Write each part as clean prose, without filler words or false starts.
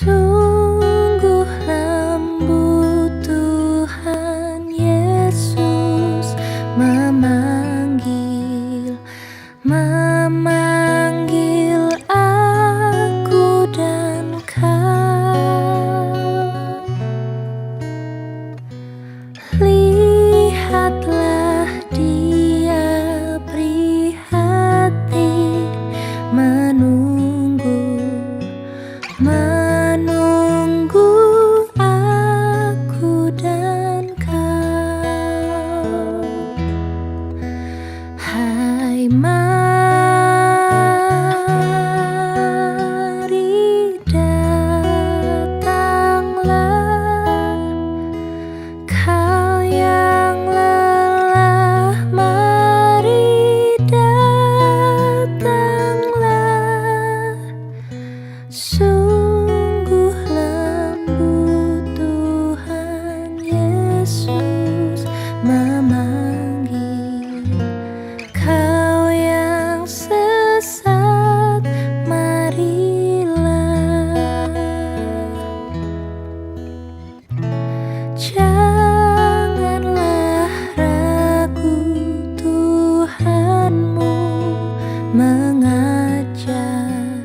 Sungguh lembut Tuhan Yesus memanggil aku dan kau. Lihatlah Dia prihatin menunggu aku dan kau. Hai, mari datanglah, kau yang lelah, mari datanglah. Sungguh lembut Tuhan Yesus memanggil kau yang sesat, marilah. Janganlah ragu, Tuhanmu mengajak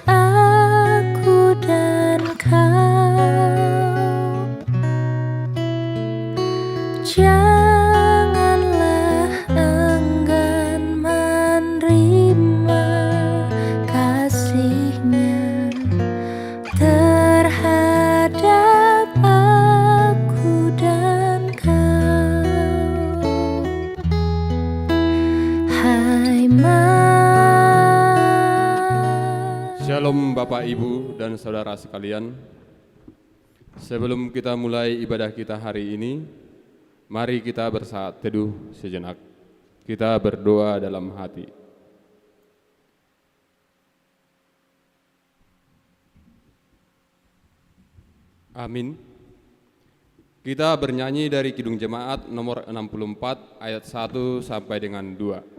aku dan kau. Janganlah enggan menerima kasih-Nya terhadap aku dan kau. Hai, Shalom Bapak, Ibu, dan Saudara sekalian. Sebelum kita mulai ibadah kita hari ini, mari kita bersaat teduh sejenak. Kita berdoa dalam hati. Amin. Kita bernyanyi dari Kidung Jemaat nomor 64 ayat 1 sampai dengan 2.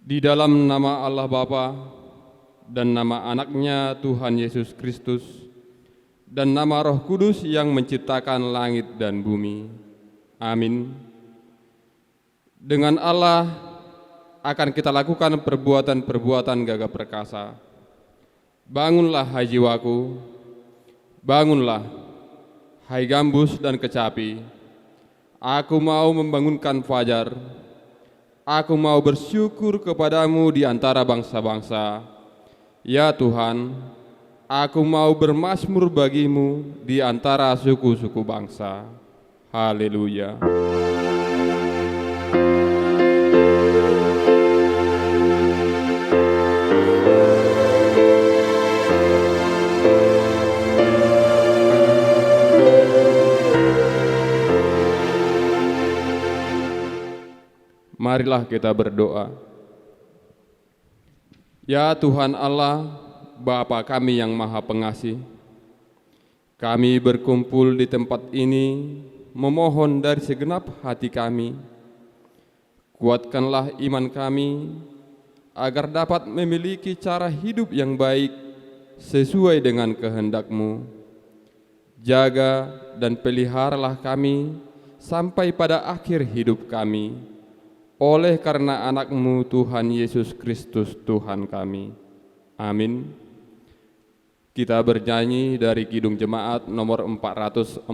Di dalam nama Allah Bapa dan nama anaknya Tuhan Yesus Kristus dan nama Roh Kudus yang menciptakan langit dan bumi. Amin. Dengan Allah akan kita lakukan perbuatan-perbuatan gagah perkasa. Bangunlah hai jiwaku, bangunlah hai gambus dan kecapi. Aku mau membangunkan fajar. Aku mau bersyukur kepadamu di antara bangsa-bangsa. Ya Tuhan, aku mau bermazmur bagimu di antara suku-suku bangsa. Haleluya. Marilah kita berdoa. Ya Tuhan Allah, Bapa kami yang Maha Pengasih, kami berkumpul di tempat ini memohon dari segenap hati kami, kuatkanlah iman kami agar dapat memiliki cara hidup yang baik sesuai dengan kehendak-Mu. Jaga dan peliharalah kami sampai pada akhir hidup kami. Oleh karena anak-Mu Tuhan Yesus Kristus Tuhan kami. Amin. Kita bernyanyi dari Kidung Jemaat nomor 445.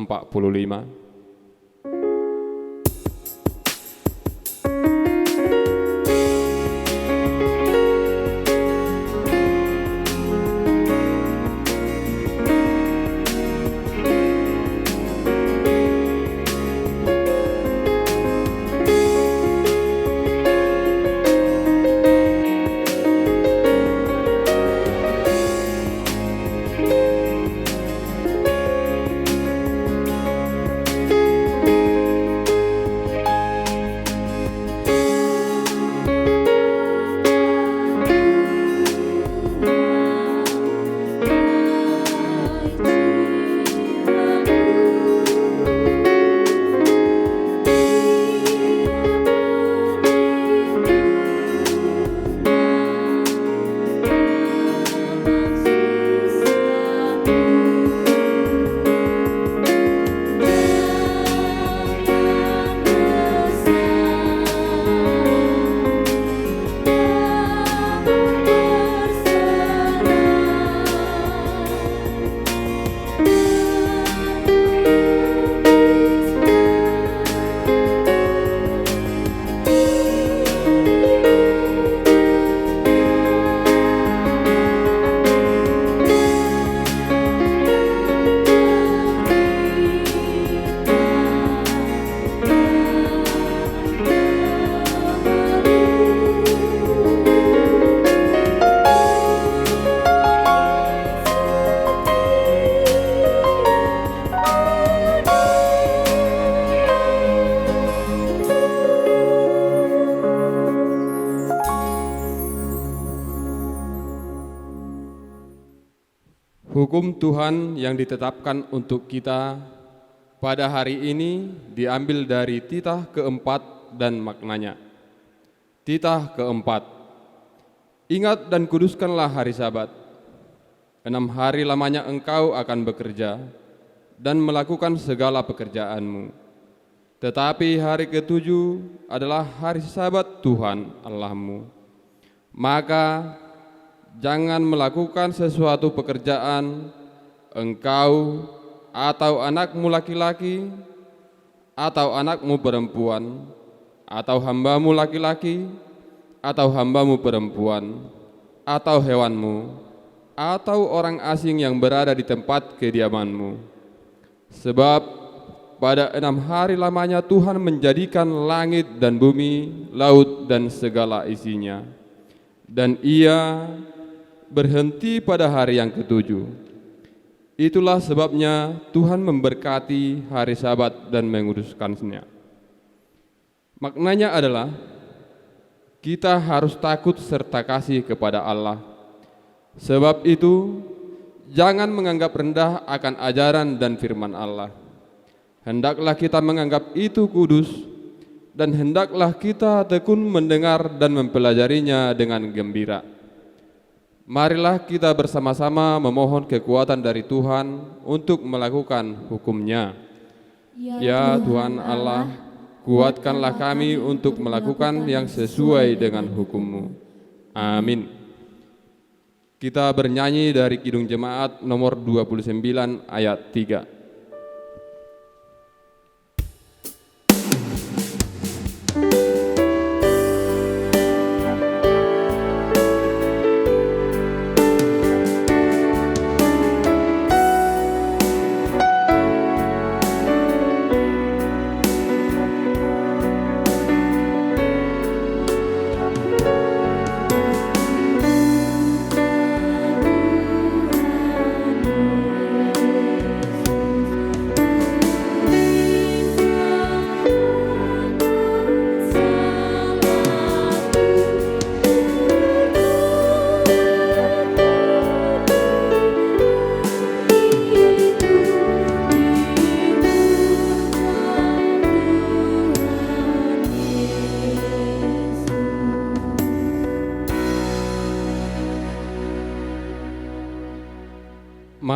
Hukum Tuhan yang ditetapkan untuk kita pada hari ini diambil dari titah keempat dan maknanya. Titah keempat, ingat dan kuduskanlah hari Sabat. 6 hari lamanya engkau akan bekerja dan melakukan segala pekerjaanmu. Tetapi hari ketujuh adalah hari Sabat Tuhan Allahmu. Maka jangan melakukan sesuatu pekerjaan, engkau atau anakmu laki-laki, atau anakmu perempuan, atau hambamu laki-laki, atau hambamu perempuan, atau hewanmu, atau orang asing yang berada di tempat kediamanmu. Sebab pada 6 hari lamanya Tuhan menjadikan langit dan bumi, laut dan segala isinya. Dan Ia berhenti pada hari yang ketujuh. Itulah sebabnya Tuhan memberkati hari Sabat dan menguduskannya. Maknanya adalah kita harus takut serta kasih kepada Allah. Sebab itu, jangan menganggap rendah akan ajaran dan firman Allah. Hendaklah kita menganggap itu kudus dan hendaklah kita tekun mendengar dan mempelajarinya dengan gembira. Marilah kita bersama-sama memohon kekuatan dari Tuhan untuk melakukan hukum-Nya. Ya Tuhan Allah, kuatkanlah kami untuk melakukan yang sesuai dengan hukum-Mu. Amin. Kita bernyanyi dari Kidung Jemaat nomor 29 ayat 3.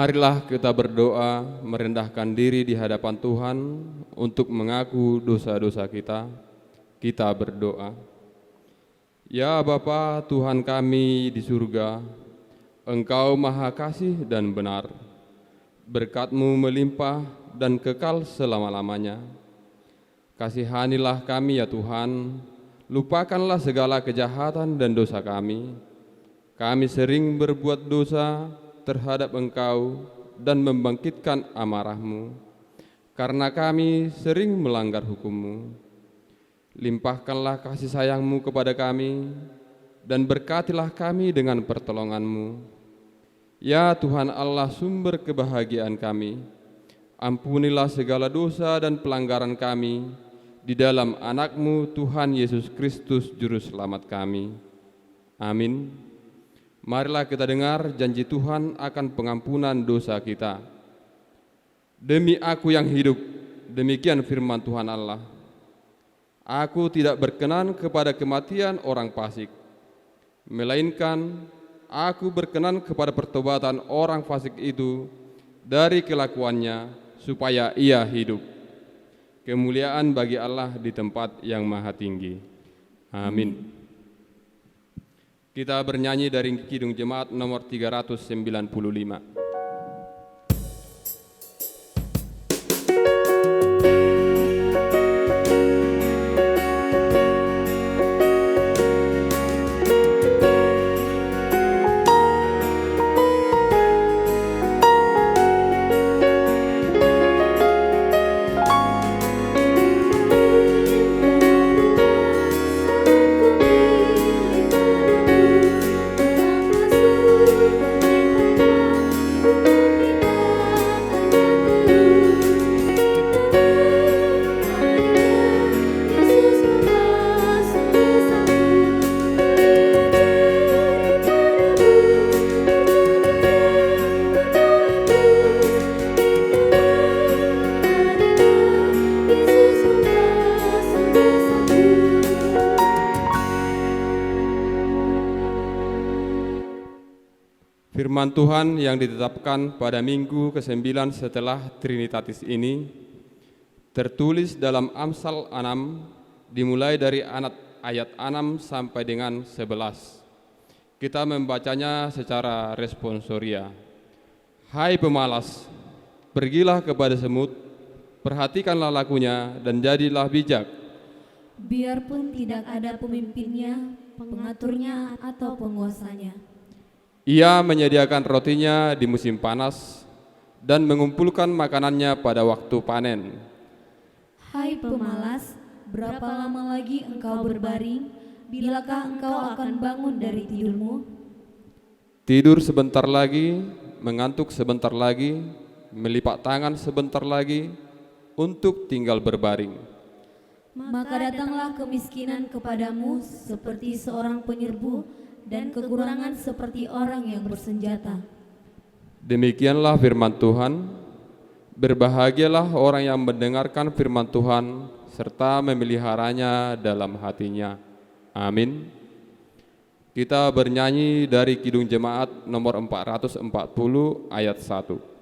Marilah kita berdoa merendahkan diri di hadapan Tuhan untuk mengaku dosa-dosa kita. Kita berdoa. Ya Bapa Tuhan kami di surga, Engkau maha kasih dan benar. Berkat-Mu melimpah dan kekal selama-lamanya. Kasihanilah kami ya Tuhan, lupakanlah segala kejahatan dan dosa kami. Kami sering berbuat dosa terhadap Engkau dan membangkitkan amarah-Mu, karena kami sering melanggar hukum-Mu. Limpahkanlah kasih sayang-Mu kepada kami, dan berkatilah kami dengan pertolongan-Mu. Ya Tuhan Allah, sumber kebahagiaan kami, ampunilah segala dosa dan pelanggaran kami di dalam Anak-Mu Tuhan Yesus Kristus Juru Selamat kami. Amin. Marilah kita dengar janji Tuhan akan pengampunan dosa kita. Demi Aku yang hidup, demikian firman Tuhan Allah. Aku tidak berkenan kepada kematian orang fasik, melainkan Aku berkenan kepada pertobatan orang fasik itu dari kelakuannya, supaya ia hidup. Kemuliaan bagi Allah di tempat yang maha tinggi. Amin. Kita bernyanyi dari Kidung Jemaat nomor 395. Firman Tuhan yang ditetapkan pada minggu ke-9 setelah Trinitatis ini tertulis dalam Amsal 6 dimulai dari ayat 6 sampai dengan 11. Kita membacanya secara responsoria. Hai pemalas, pergilah kepada semut, perhatikanlah lakunya dan jadilah bijak. Biarpun tidak ada pemimpinnya, pengaturnya atau penguasanya. Ia menyediakan rotinya di musim panas dan mengumpulkan makanannya pada waktu panen. Hai pemalas, berapa lama lagi engkau berbaring? Bilakah engkau akan bangun dari tidurmu? Tidur sebentar lagi, mengantuk sebentar lagi, melipat tangan sebentar lagi untuk tinggal berbaring. Maka datanglah kemiskinan kepadamu seperti seorang penyerbu, dan kekurangan seperti orang yang bersenjata. Demikianlah firman Tuhan. Berbahagialah orang yang mendengarkan firman Tuhan serta memeliharanya dalam hatinya. Amin. Kita bernyanyi dari Kidung Jemaat nomor 440 ayat 1.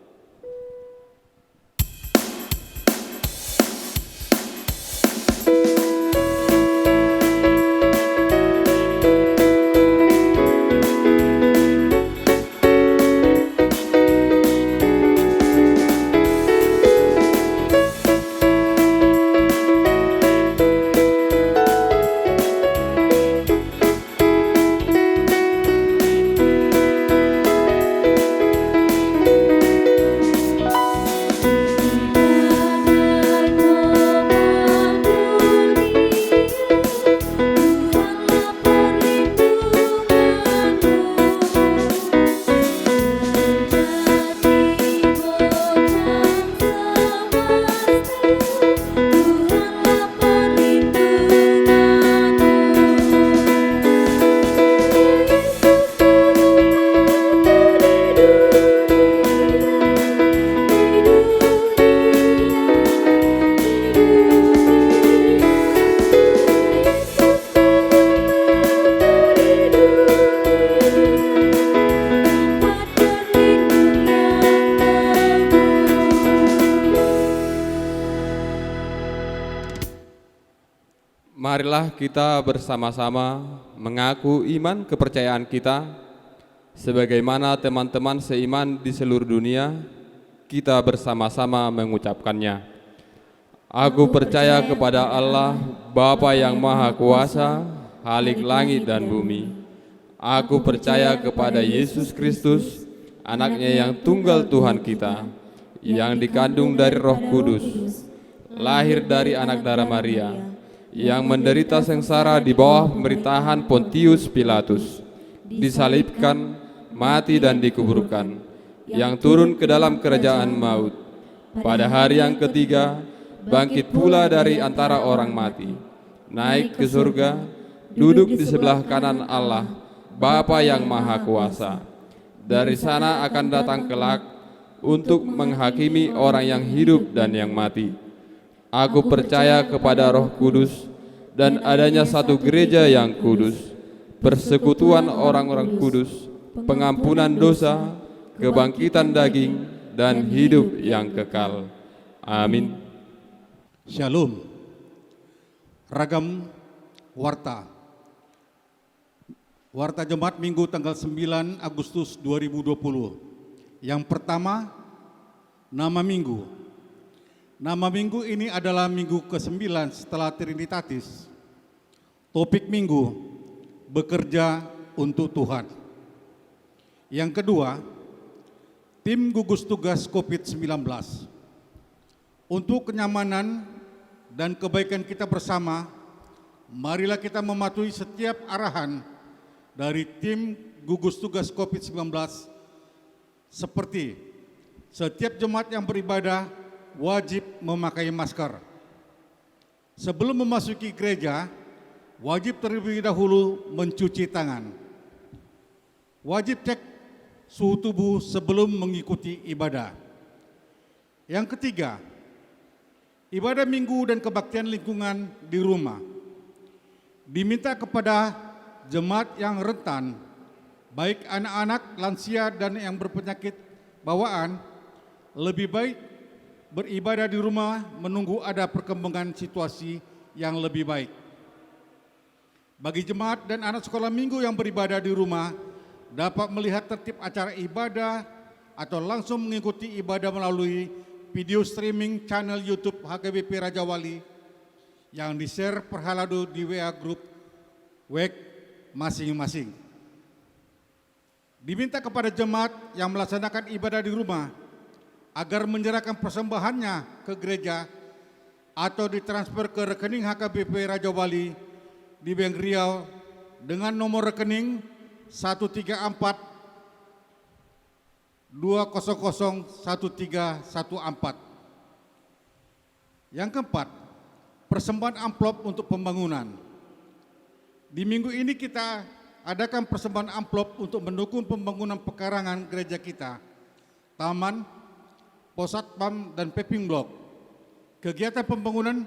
Marilah kita bersama-sama mengaku iman kepercayaan kita, sebagaimana teman-teman seiman di seluruh dunia, kita bersama-sama mengucapkannya. Aku percaya kepada Allah, Bapa yang Maha Kuasa, Khalik langit dan bumi. Aku percaya kepada Yesus Kristus, Anaknya yang tunggal Tuhan kita, yang dikandung dari Roh Kudus, lahir dari anak darah Maria, yang menderita sengsara di bawah pemerintahan Pontius Pilatus, disalibkan, mati dan dikuburkan, yang turun ke dalam kerajaan maut. Pada hari yang ketiga, bangkit pula dari antara orang mati, naik ke surga, duduk di sebelah kanan Allah, Bapa yang Maha Kuasa. Dari sana akan datang kelak untuk menghakimi orang yang hidup dan yang mati. Aku percaya kepada Roh Kudus dan adanya satu gereja yang kudus, persekutuan orang-orang kudus, pengampunan dosa, kebangkitan daging, dan hidup yang kekal. Amin. Shalom. Ragam Warta. Warta Jemaat Minggu tanggal 9 Agustus 2020. Yang pertama, nama Minggu. Nama minggu ini adalah minggu ke-9 setelah Trinitatis. Topik minggu, bekerja untuk Tuhan. Yang kedua, tim gugus tugas COVID-19. Untuk kenyamanan dan kebaikan kita bersama, marilah kita mematuhi setiap arahan dari tim gugus tugas COVID-19 seperti setiap jemaat yang beribadah wajib memakai masker. Sebelum memasuki gereja, wajib terlebih dahulu mencuci tangan. Wajib cek suhu tubuh sebelum mengikuti ibadah. Yang ketiga, ibadah minggu dan kebaktian lingkungan di rumah. Diminta kepada jemaat yang rentan, baik anak-anak, lansia, dan yang berpenyakit bawaan, lebih baik beribadah di rumah menunggu ada perkembangan situasi yang lebih baik. Bagi jemaat dan anak sekolah minggu yang beribadah di rumah, dapat melihat tertib acara ibadah atau langsung mengikuti ibadah melalui video streaming channel YouTube HKBP Raja Wali yang di-share per halado di WA Group WEG masing-masing. Diminta kepada jemaat yang melaksanakan ibadah di rumah agar menyerahkan persembahannya ke gereja atau ditransfer ke rekening HKBP Raja Wali di Bank Riau dengan nomor rekening 134-200-1314. Yang keempat, persembahan amplop untuk pembangunan. Di minggu ini kita adakan persembahan amplop untuk mendukung pembangunan pekarangan gereja kita, taman, Posatpam, dan paving block. Kegiatan pembangunan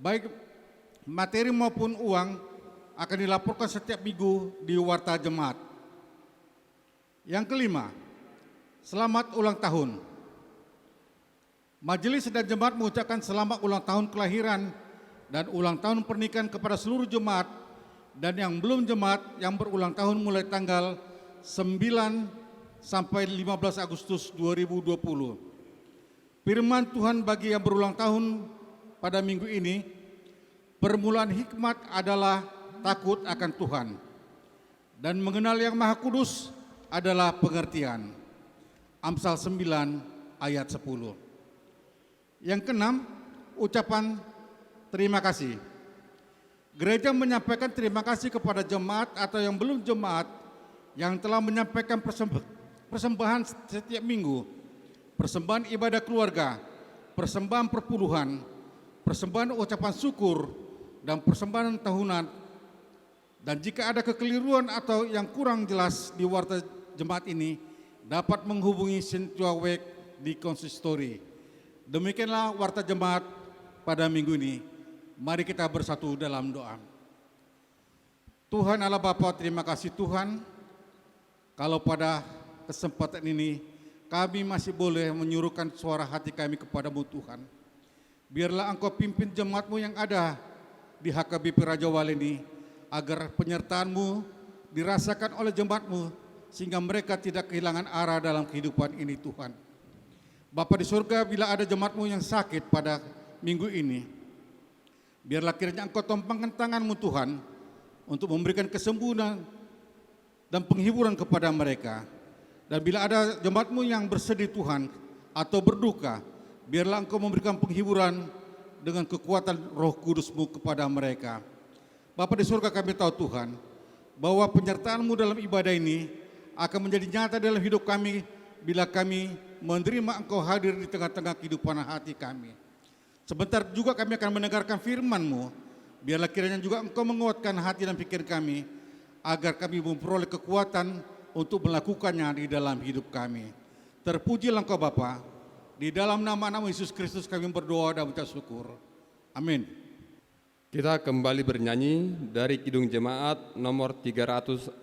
baik materi maupun uang, akan dilaporkan setiap minggu di Warta Jemaat. Yang kelima, selamat ulang tahun. Majelis dan jemaat mengucapkan selamat ulang tahun kelahiran dan ulang tahun pernikahan kepada seluruh jemaat dan yang belum jemaat yang berulang tahun mulai tanggal 9 sampai 15 Agustus 2020. Firman Tuhan bagi yang berulang tahun pada minggu ini, permulaan hikmat adalah takut akan Tuhan dan mengenal yang Maha Kudus adalah pengertian. Amsal 9 ayat 10. Yang keenam, ucapan terima kasih. Gereja menyampaikan terima kasih kepada jemaat atau yang belum jemaat yang telah menyampaikan persembahan setiap minggu, persembahan ibadah keluarga, persembahan perpuluhan, persembahan ucapan syukur, dan persembahan tahunan. Dan jika ada kekeliruan atau yang kurang jelas di warta jemaat ini, dapat menghubungi Sintua Wek di konsistori. Demikianlah warta jemaat pada minggu ini. Mari kita bersatu dalam doa. Tuhan Allah Bapa, terima kasih Tuhan, kalau pada kesempatan ini kami masih boleh menyuruhkan suara hati kami kepadamu Tuhan. Biarlah Engkau pimpin jemaat-Mu yang ada di HKBP Raja Wali ini, agar penyertaan-Mu dirasakan oleh jemaat-Mu, sehingga mereka tidak kehilangan arah dalam kehidupan ini Tuhan. Bapa di surga, bila ada jemaat-Mu yang sakit pada minggu ini, biarlah kiranya Engkau tumpangkan tangan-Mu Tuhan, untuk memberikan kesembuhan dan penghiburan kepada mereka. Dan bila ada jemaat-Mu yang bersedih Tuhan, atau berduka, biarlah Engkau memberikan penghiburan dengan kekuatan Roh Kudus-Mu kepada mereka. Bapa di surga, kami tahu Tuhan, bahwa penyertaan-Mu dalam ibadah ini akan menjadi nyata dalam hidup kami bila kami menerima Engkau hadir di tengah-tengah kehidupan hati kami. Sebentar juga kami akan mendengarkan firman-Mu, biarlah kiranya juga Engkau menguatkan hati dan pikir kami, agar kami memperoleh kekuatan untuk melakukannya di dalam hidup kami. Terpujilah Engkau Bapa, di dalam nama-Mu Yesus Kristus kami berdoa dan mengucap syukur. Amin. Kita kembali bernyanyi dari Kidung Jemaat nomor 344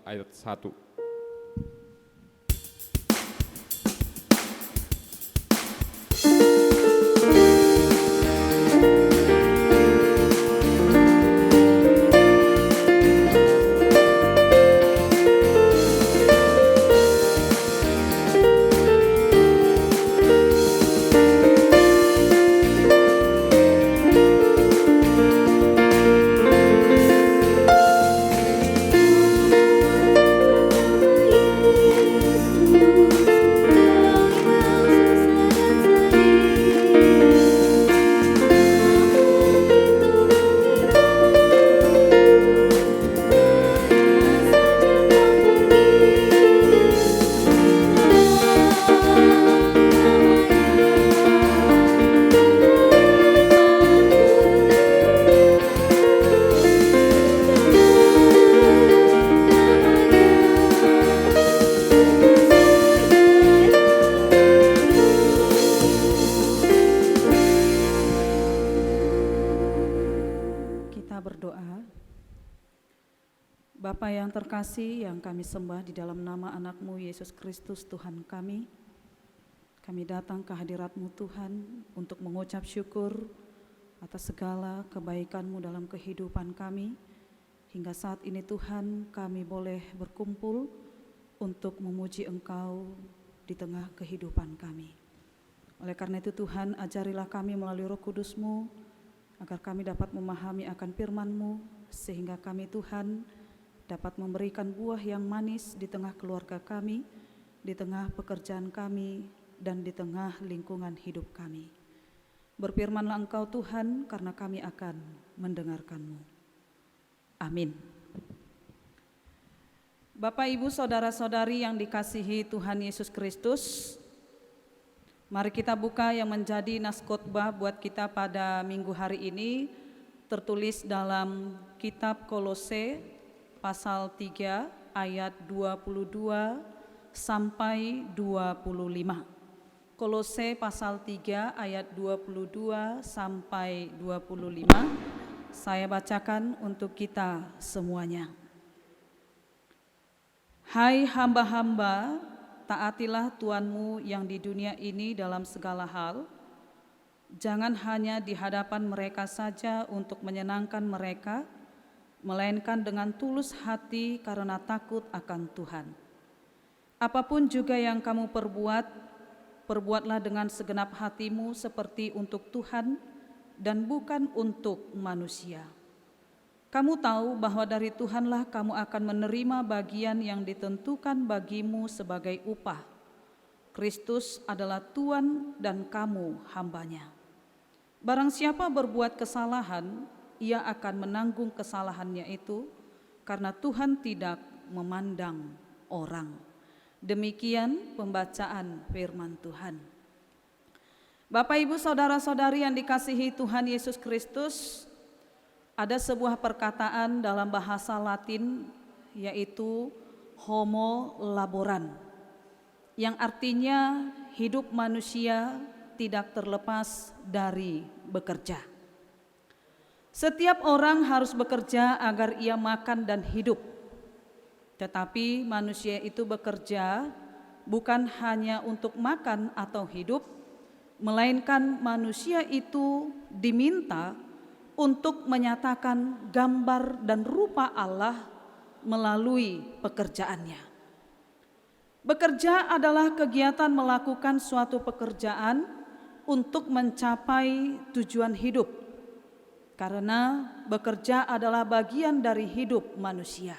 ayat 1. Bapa yang terkasih, yang kami sembah di dalam nama anak-Mu Yesus Kristus Tuhan kami datang ke hadirat-Mu Tuhan untuk mengucap syukur atas segala kebaikan-Mu dalam kehidupan kami. Hingga saat ini Tuhan, kami boleh berkumpul untuk memuji Engkau di tengah kehidupan kami. Oleh karena itu Tuhan, ajarilah kami melalui Roh Kudus-Mu, agar kami dapat memahami akan firman-Mu, sehingga kami Tuhan dapat memberikan buah yang manis di tengah keluarga kami, di tengah pekerjaan kami, dan di tengah lingkungan hidup kami. Berfirmanlah Engkau Tuhan, karena kami akan mendengarkan-Mu. Amin. Bapak, Ibu, Saudara-saudari yang dikasihi Tuhan Yesus Kristus, mari kita buka yang menjadi nas khotbah buat kita pada minggu hari ini, tertulis dalam kitab Kolose pasal 3 ayat 22 sampai 25. Kolose pasal 3 ayat 22 sampai 25. Saya bacakan untuk kita semuanya. Hai hamba-hamba, taatilah Tuhanmu yang di dunia ini dalam segala hal. Jangan hanya di hadapan mereka saja untuk menyenangkan mereka, melainkan dengan tulus hati karena takut akan Tuhan. Apapun juga yang kamu perbuat, perbuatlah dengan segenap hatimu seperti untuk Tuhan dan bukan untuk manusia. Kamu tahu bahwa dari Tuhanlah kamu akan menerima bagian yang ditentukan bagimu sebagai upah. Kristus adalah Tuhan dan kamu hambanya. Barang siapa berbuat kesalahan, ia akan menanggung kesalahannya itu, karena Tuhan tidak memandang orang. Demikian pembacaan firman Tuhan. Bapak, Ibu, saudara-saudari yang dikasihi Tuhan Yesus Kristus, ada sebuah perkataan dalam bahasa Latin yaitu homo laboran, yang artinya hidup manusia tidak terlepas dari bekerja. Setiap orang harus bekerja agar ia makan dan hidup. Tetapi manusia itu bekerja bukan hanya untuk makan atau hidup, melainkan manusia itu diminta untuk menyatakan gambar dan rupa Allah melalui pekerjaannya. Bekerja adalah kegiatan melakukan suatu pekerjaan untuk mencapai tujuan hidup, karena bekerja adalah bagian dari hidup manusia.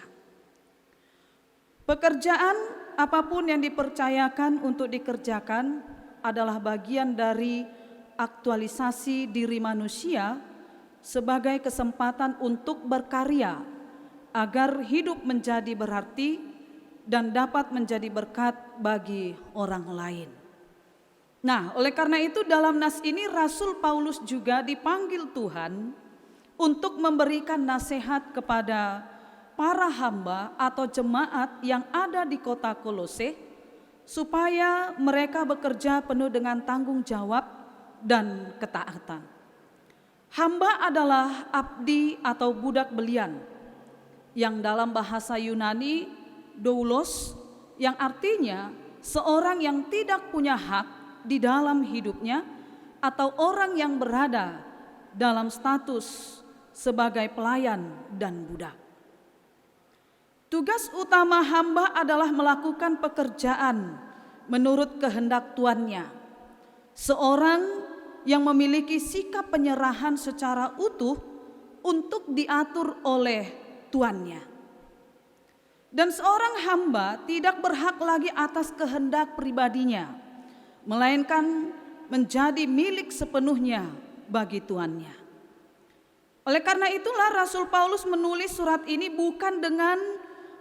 Pekerjaan apapun yang dipercayakan untuk dikerjakan adalah bagian dari aktualisasi diri manusia sebagai kesempatan untuk berkarya agar hidup menjadi berarti dan dapat menjadi berkat bagi orang lain. Nah, oleh karena itu dalam nas ini Rasul Paulus juga dipanggil Tuhan untuk memberikan nasihat kepada para hamba atau jemaat yang ada di kota Kolose, supaya mereka bekerja penuh dengan tanggung jawab dan ketaatan. Hamba adalah abdi atau budak belian, yang dalam bahasa Yunani doulos, yang artinya seorang yang tidak punya hak di dalam hidupnya atau orang yang berada dalam status sebagai pelayan dan budak. Tugas utama hamba adalah melakukan pekerjaan menurut kehendak tuannya. Seorang yang memiliki sikap penyerahan secara utuh untuk diatur oleh tuannya. Dan seorang hamba tidak berhak lagi atas kehendak pribadinya, melainkan menjadi milik sepenuhnya bagi tuannya. Oleh karena itulah Rasul Paulus menulis surat ini bukan dengan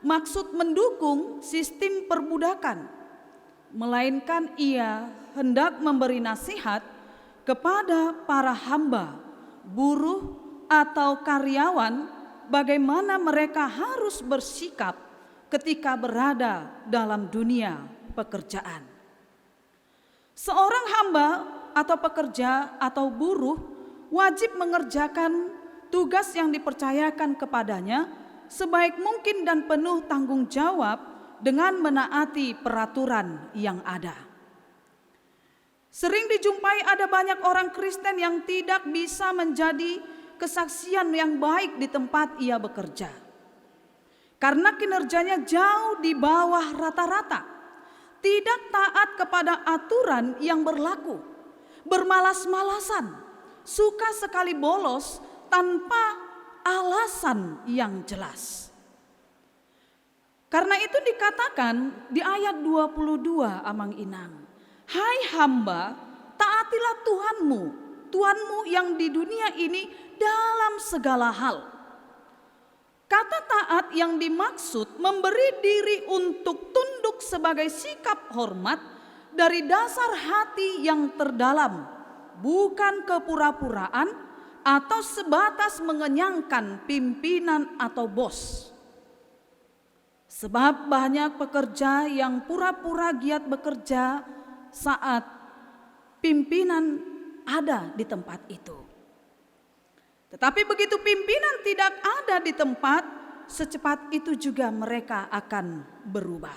maksud mendukung sistem perbudakan, melainkan ia hendak memberi nasihat kepada para hamba, buruh atau karyawan bagaimana mereka harus bersikap ketika berada dalam dunia pekerjaan. Seorang hamba atau pekerja atau buruh wajib mengerjakan tugas yang dipercayakan kepadanya sebaik mungkin dan penuh tanggung jawab dengan menaati peraturan yang ada. Sering dijumpai ada banyak orang Kristen yang tidak bisa menjadi kesaksian yang baik di tempat ia bekerja, karena kinerjanya jauh di bawah rata-rata, tidak taat kepada aturan yang berlaku, bermalas-malasan, suka sekali bolos tanpa alasan yang jelas. Karena itu dikatakan di ayat 22 Amang Inang, hai hamba, taatilah Tuhanmu yang di dunia ini dalam segala hal. Kata taat yang dimaksud memberi diri untuk tunduk sebagai sikap hormat dari dasar hati yang terdalam, bukan kepura-puraan atau sebatas mengenyangkan pimpinan atau bos. Sebab banyak pekerja yang pura-pura giat bekerja saat pimpinan ada di tempat itu. Tetapi begitu pimpinan tidak ada di tempat, secepat itu juga mereka akan berubah.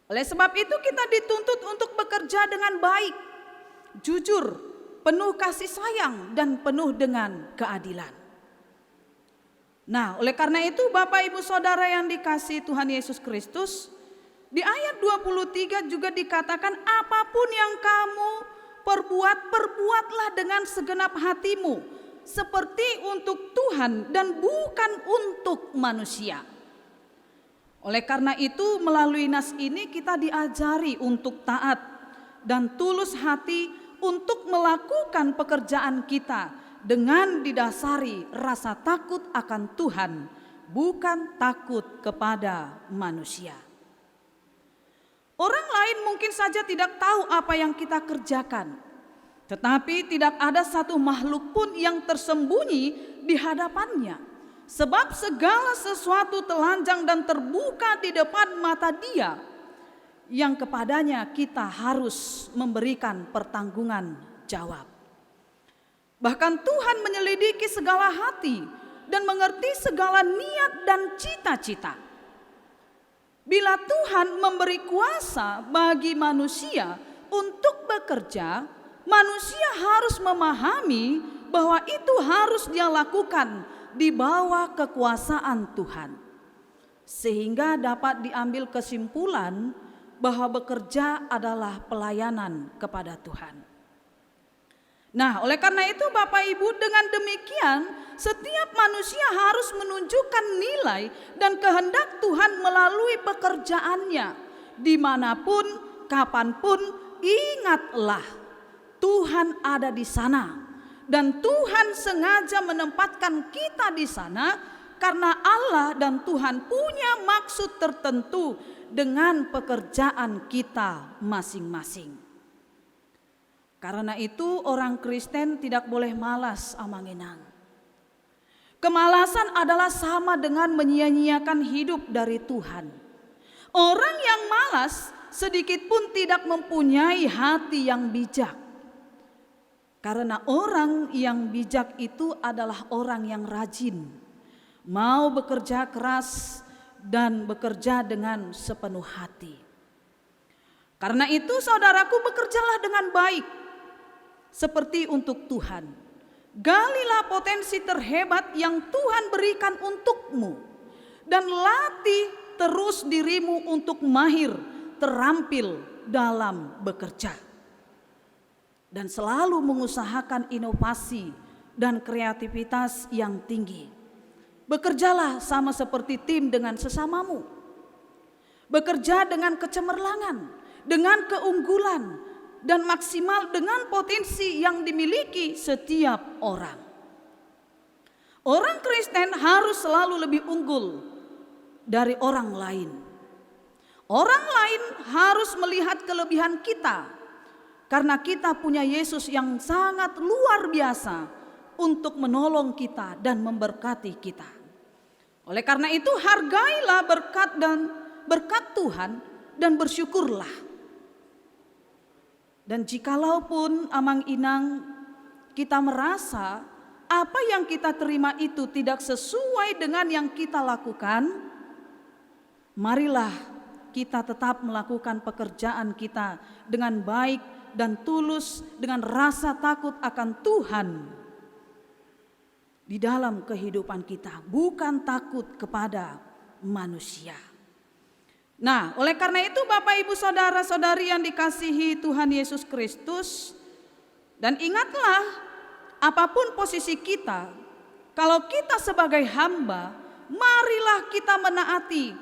Oleh sebab itu kita dituntut untuk bekerja dengan baik, jujur, penuh kasih sayang, dan penuh dengan keadilan. Nah, oleh karena itu Bapak Ibu Saudara yang dikasihi Tuhan Yesus Kristus, di ayat 23 juga dikatakan, apapun yang kamu perbuat, perbuatlah dengan segenap hatimu, seperti untuk Tuhan dan bukan untuk manusia. Oleh karena itu melalui nas ini kita diajari untuk taat dan tulus hati untuk melakukan pekerjaan kita dengan didasari rasa takut akan Tuhan, bukan takut kepada manusia. Orang lain mungkin saja tidak tahu apa yang kita kerjakan, tetapi tidak ada satu makhluk pun yang tersembunyi di hadapannya, sebab segala sesuatu telanjang dan terbuka di depan mata Dia, yang kepadanya kita harus memberikan pertanggungan jawab. Bahkan Tuhan menyelidiki segala hati dan mengerti segala niat dan cita-cita. Bila Tuhan memberi kuasa bagi manusia untuk bekerja, manusia harus memahami bahwa itu harus dia lakukan di bawah kekuasaan Tuhan. Sehingga dapat diambil kesimpulan bahwa bekerja adalah pelayanan kepada Tuhan. Nah, oleh karena itu Bapak Ibu, dengan demikian setiap manusia harus menunjukkan nilai dan kehendak Tuhan melalui pekerjaannya. Dimanapun, kapanpun, ingatlah Tuhan ada di sana. Dan Tuhan sengaja menempatkan kita di sana karena Allah dan Tuhan punya maksud tertentu dengan pekerjaan kita masing-masing. Karena itu orang Kristen tidak boleh malas amanginang. Kemalasan adalah sama dengan menyia-nyiakan hidup dari Tuhan. Orang yang malas sedikit pun tidak mempunyai hati yang bijak. Karena orang yang bijak itu adalah orang yang rajin, mau bekerja keras dan bekerja dengan sepenuh hati. Karena itu saudaraku, bekerjalah dengan baik, seperti untuk Tuhan. Galilah potensi terhebat yang Tuhan berikan untukmu, dan latih terus dirimu untuk mahir, terampil dalam bekerja. Dan selalu mengusahakan inovasi dan kreativitas yang tinggi. Bekerjalah sama seperti tim dengan sesamamu. Bekerja dengan kecemerlangan, dengan keunggulan, dan maksimal dengan potensi yang dimiliki setiap orang. Orang Kristen harus selalu lebih unggul dari orang lain. Orang lain harus melihat kelebihan kita, karena kita punya Yesus yang sangat luar biasa untuk menolong kita dan memberkati kita. Oleh karena itu hargailah berkat Tuhan dan bersyukurlah. Dan jikalaupun amang-inang kita merasa apa yang kita terima itu tidak sesuai dengan yang kita lakukan, marilah kita tetap melakukan pekerjaan kita dengan baik dan tulus, dengan rasa takut akan Tuhan di dalam kehidupan kita, bukan takut kepada manusia. Nah, oleh karena itu Bapak Ibu Saudara-saudari yang dikasihi Tuhan Yesus Kristus, dan ingatlah apapun posisi kita, kalau kita sebagai hamba, marilah kita menaati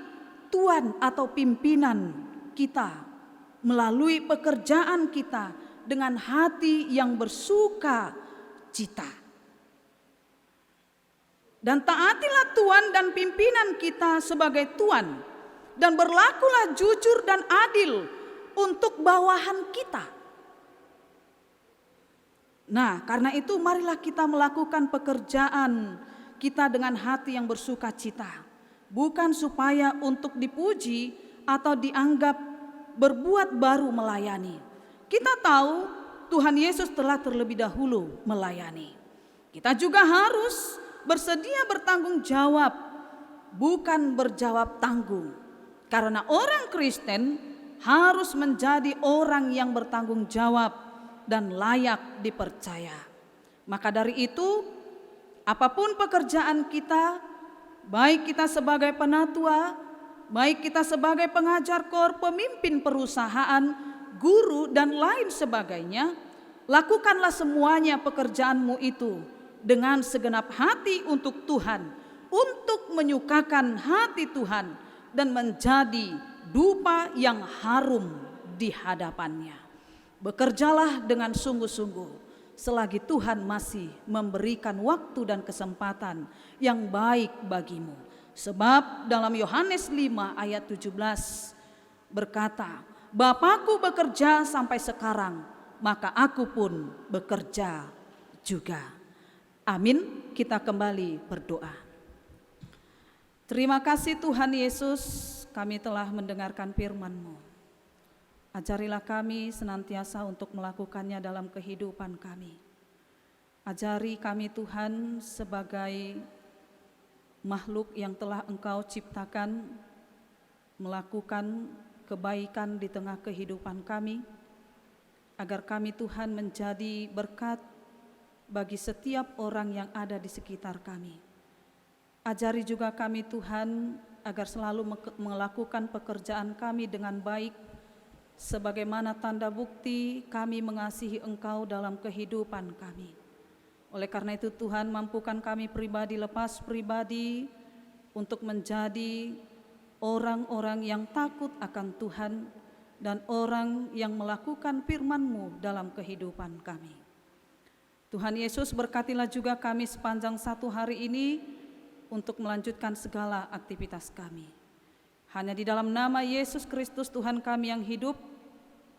tuan atau pimpinan kita melalui pekerjaan kita dengan hati yang bersuka cita. Dan taatilah tuan dan pimpinan kita sebagai tuan, dan berlakulah jujur dan adil untuk bawahan kita. Nah, karena itu marilah kita melakukan pekerjaan kita dengan hati yang bersuka cita, bukan supaya untuk dipuji atau dianggap berbuat baru melayani. Kita tahu Tuhan Yesus telah terlebih dahulu melayani. Kita juga harus bersedia bertanggung jawab, bukan berjawab tanggung. Karena orang Kristen harus menjadi orang yang bertanggung jawab dan layak dipercaya. Maka dari itu, apapun pekerjaan kita, baik kita sebagai penatua, baik kita sebagai pengajar kor, pemimpin perusahaan, guru dan lain sebagainya, lakukanlah semuanya pekerjaanmu itu dengan segenap hati untuk Tuhan, untuk menyukakan hati Tuhan dan menjadi dupa yang harum di hadapannya. Bekerjalah dengan sungguh-sungguh selagi Tuhan masih memberikan waktu dan kesempatan yang baik bagimu. Sebab dalam Yohanes 5 ayat 17 berkata, Bapakku bekerja sampai sekarang, maka aku pun bekerja juga. Amin. Kita kembali berdoa. Terima kasih Tuhan Yesus, kami telah mendengarkan firman-Mu. Ajarilah kami senantiasa untuk melakukannya dalam kehidupan kami. Ajari kami Tuhan sebagai makhluk yang telah Engkau ciptakan, melakukan kebaikan di tengah kehidupan kami, agar kami Tuhan menjadi berkat bagi setiap orang yang ada di sekitar kami. Ajari juga kami Tuhan agar selalu melakukan pekerjaan kami dengan baik, sebagaimana tanda bukti kami mengasihi Engkau dalam kehidupan kami. Oleh karena itu Tuhan, mampukan kami pribadi lepas pribadi untuk menjadi orang-orang yang takut akan Tuhan dan orang yang melakukan firman-Mu dalam kehidupan kami. Tuhan Yesus, berkatilah juga kami sepanjang satu hari ini untuk melanjutkan segala aktivitas kami. Hanya di dalam nama Yesus Kristus Tuhan kami yang hidup,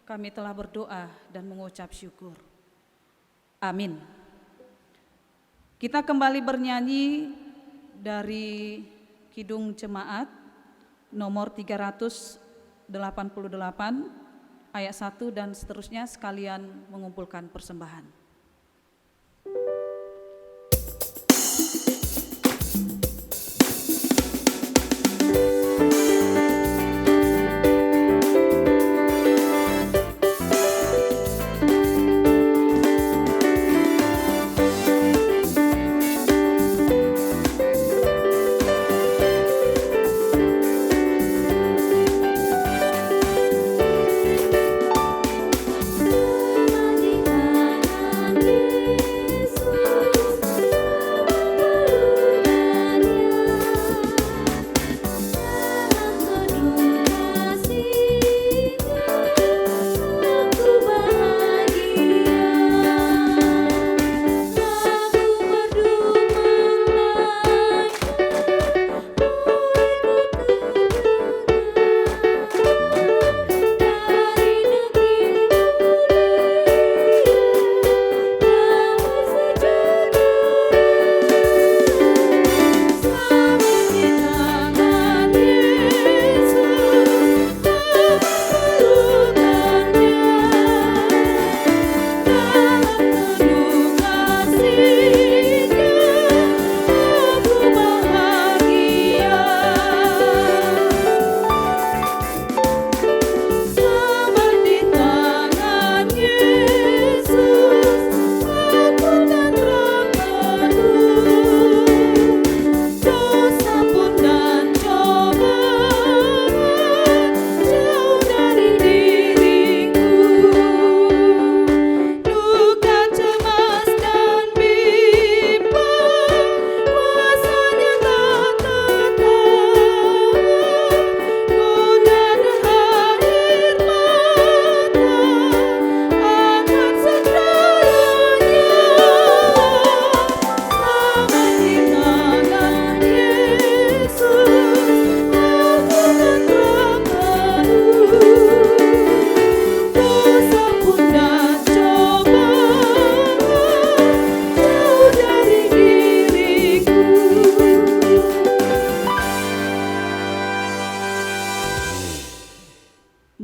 kami telah berdoa dan mengucap syukur. Amin. Kita kembali bernyanyi dari Kidung Jemaat nomor 388 ayat 1 dan seterusnya, sekalian mengumpulkan persembahan. Di mana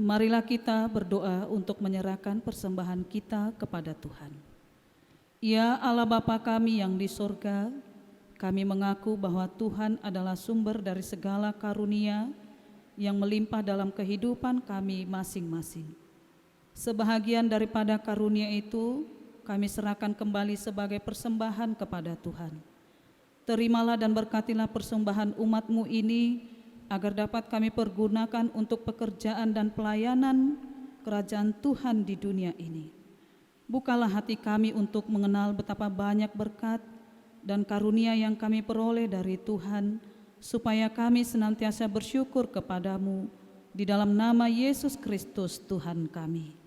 marilah kita berdoa untuk menyerahkan persembahan kita kepada Tuhan. Ya Allah Bapa kami yang di surga, kami mengaku bahwa Tuhan adalah sumber dari segala karunia yang melimpah dalam kehidupan kami masing-masing. Sebahagian daripada karunia itu kami serahkan kembali sebagai persembahan kepada Tuhan. Terimalah dan berkatilah persembahan umat-Mu ini, agar dapat kami pergunakan untuk pekerjaan dan pelayanan kerajaan Tuhan di dunia ini. Bukalah hati kami untuk mengenal betapa banyak berkat dan karunia yang kami peroleh dari Tuhan, supaya kami senantiasa bersyukur kepadamu di dalam nama Yesus Kristus Tuhan kami.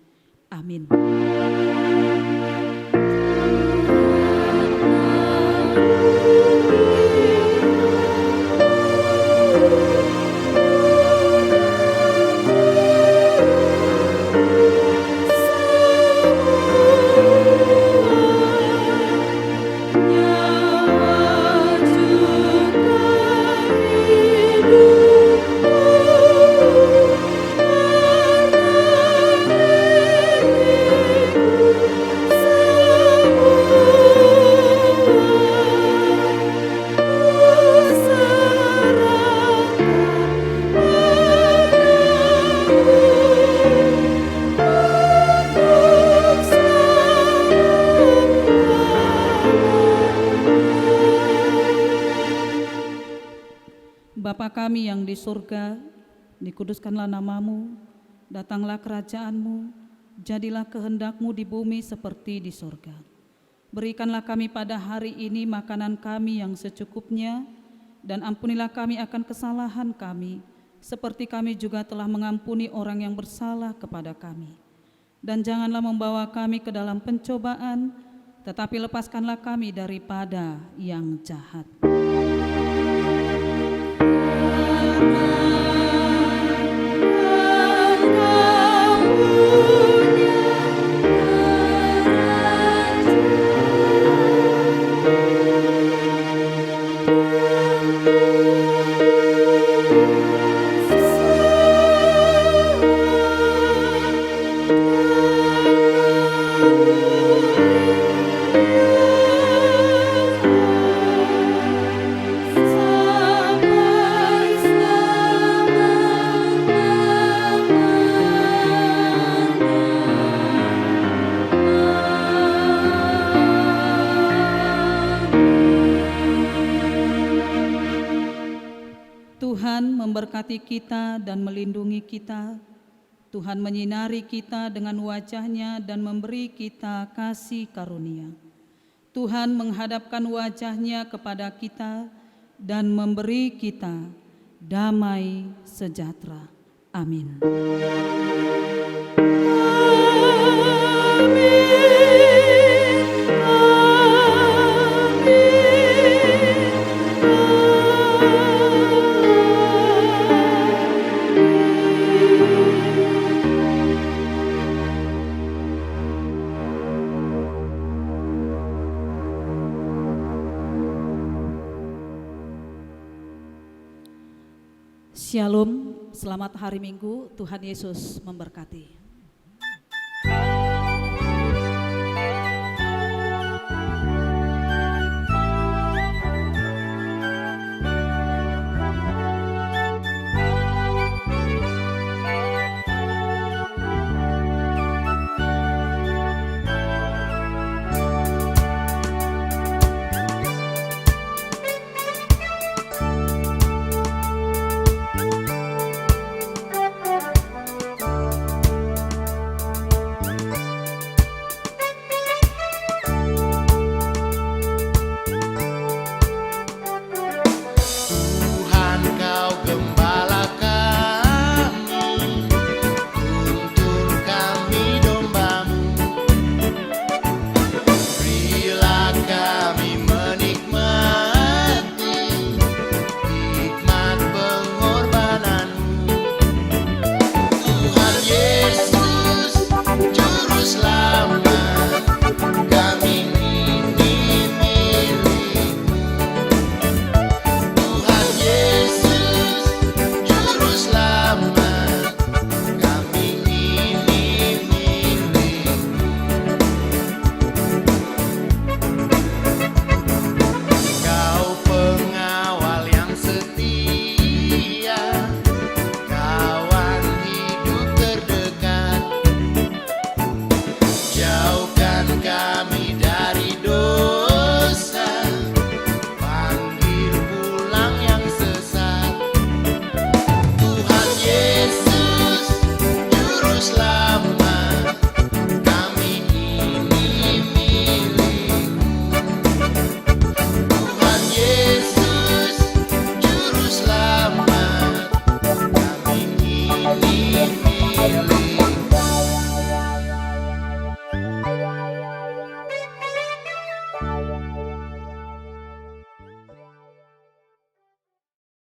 Amin. Bapa kami yang di surga, dikuduskanlah namamu, datanglah kerajaanmu, jadilah kehendak-Mu di bumi seperti di surga. Berikanlah kami pada hari ini makanan kami yang secukupnya, dan ampunilah kami akan kesalahan kami, seperti kami juga telah mengampuni orang yang bersalah kepada kami. Dan janganlah membawa kami ke dalam pencobaan, tetapi lepaskanlah kami daripada yang jahat. Tuhan memberkati kita dan melindungi kita. Tuhan menyinari kita dengan wajah-Nya dan memberi kita kasih karunia. Tuhan menghadapkan wajah-Nya kepada kita dan memberi kita damai sejahtera. Amin. Shalom, selamat hari Minggu, Tuhan Yesus memberkati.